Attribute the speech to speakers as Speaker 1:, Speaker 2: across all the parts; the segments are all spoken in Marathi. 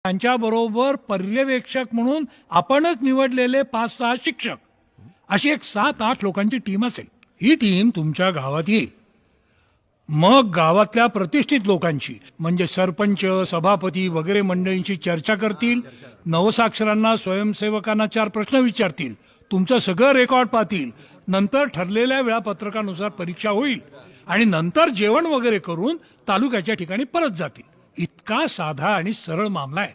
Speaker 1: त्यांच्याबरोबर पर्यवेक्षक म्हणून आपणच निवडलेले 5-6 शिक्षक, अशी एक 7-8 लोकांची टीम असेल. ही टीम तुमच्या गावात येईल. मग गावातल्या प्रतिष्ठित लोकांची म्हणजे सरपंच, सभापती वगैरे मंडळींची चर्चा करतील. नवसाक्षरांना, स्वयंसेवकांना 4 प्रश्न विचारतील. तुमचं सगळं रेकॉर्ड पाहतील. नंतर ठरलेल्या वेळापत्रकानुसार परीक्षा होईल आणि नंतर जेवण वगैरे करून तालुक्याच्या ठिकाणी परत जातील. इतका साधा आणि सरळ मामला आहे.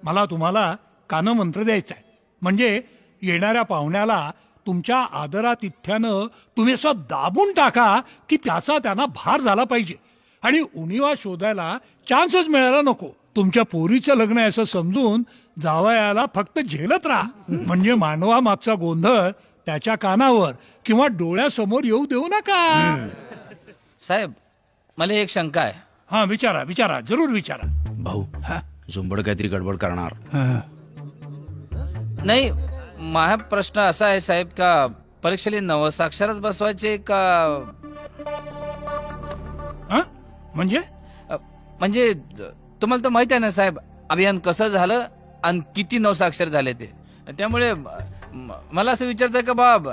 Speaker 1: मला तुम्हाला कानमंत्र द्यायचा आहे. म्हणजे येणाऱ्या पाहुण्याला तुमच्या आदरातिथ्यानं तुम्ही असं दाबून टाका की त्याचा त्यांना भार झाला पाहिजे आणि उणिवा शोधायला चान्सच मिळायला नको. तुमच्या पोरीचं लग्न आहे असं समजून जावयाला फक्त झेलत राहा. म्हणजे मानवा मागचा गोंधळ त्याच्या कानावर किंवा डोळ्यासमोर येऊ देऊ नका.
Speaker 2: साहेब, मला एक शंका आहे.
Speaker 1: हा, विचारा विचारा, जरूर विचारा.
Speaker 3: भाऊ झुंबड काहीतरी गडबड करणार.
Speaker 2: नाही, माझा प्रश्न असा आहे साहेब, का परीक्षेला नवसाक्षरच बसवायचे का?
Speaker 1: हा? म्हणजे
Speaker 2: म्हणजे तुम्हाला तर माहिती आहे ना साहेब, अभियान कसं झालं आणि किती नवसाक्षर झाले ते. त्यामुळे मला असं विचारायचं का बाब,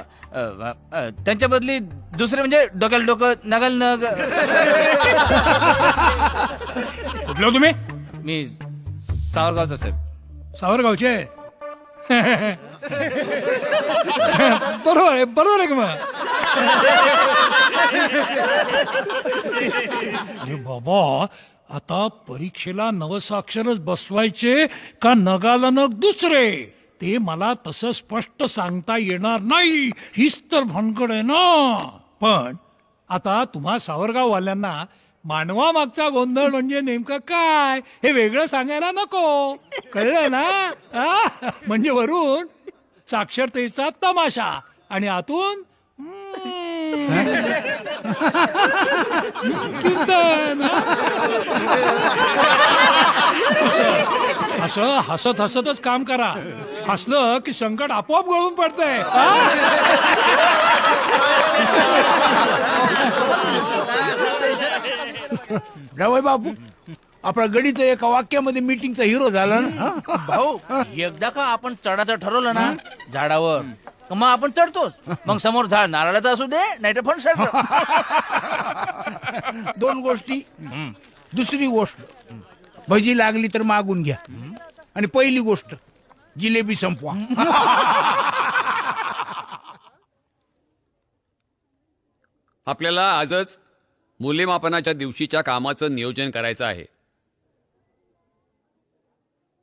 Speaker 2: त्यांच्या बदली दुसरे म्हणजे डोक्याला डोकं नगाल नग.
Speaker 1: कुठलं तुम्ही?
Speaker 2: मी सावरगावचा साहेब.
Speaker 1: सावरगावचे? बरोबर आहे, बरोबर आहे की मग. अरे बाबा, आता परीक्षेला नवसाक्षरच बसवायचे का नगाला नग दुसरे, ते मला तसं स्पष्ट सांगता येणार नाही. हीच तर भानगड आहे ना. पण आता तुम्हा सावरगाववाल्यांना मानवा मागचा गोंधळ म्हणजे नेमकं काय हे वेगळं सांगायला नको. कळलं ना? म्हणजे वरून साक्षरतेचा तमाशा आणि आतून कीर्तन. असं हसत हसतच काम करा. हसलं की संकट आपोआप गळून पडतंय.
Speaker 4: जावई बापू, आपला गणित एका वाक्यामध्ये मीटिंगचा हिरो झाला ना.
Speaker 2: भाऊ, एकदा का आपण चढायचं ठरवलं ना झाडावर, मग आपण चढतोच. मग समोर झाड नारळाचं असू दे, नाही तर फणसाचं.
Speaker 4: 2 गोष्टी. दुसरी गोष्ट, भजी लागली तर मागून घ्या. आणि पहिली गोष्ट, जिलेबी संपवा.
Speaker 5: आपल्याला आजच मूल्यमापनाच्या दिवशीच्या कामाचं नियोजन करायचं आहे.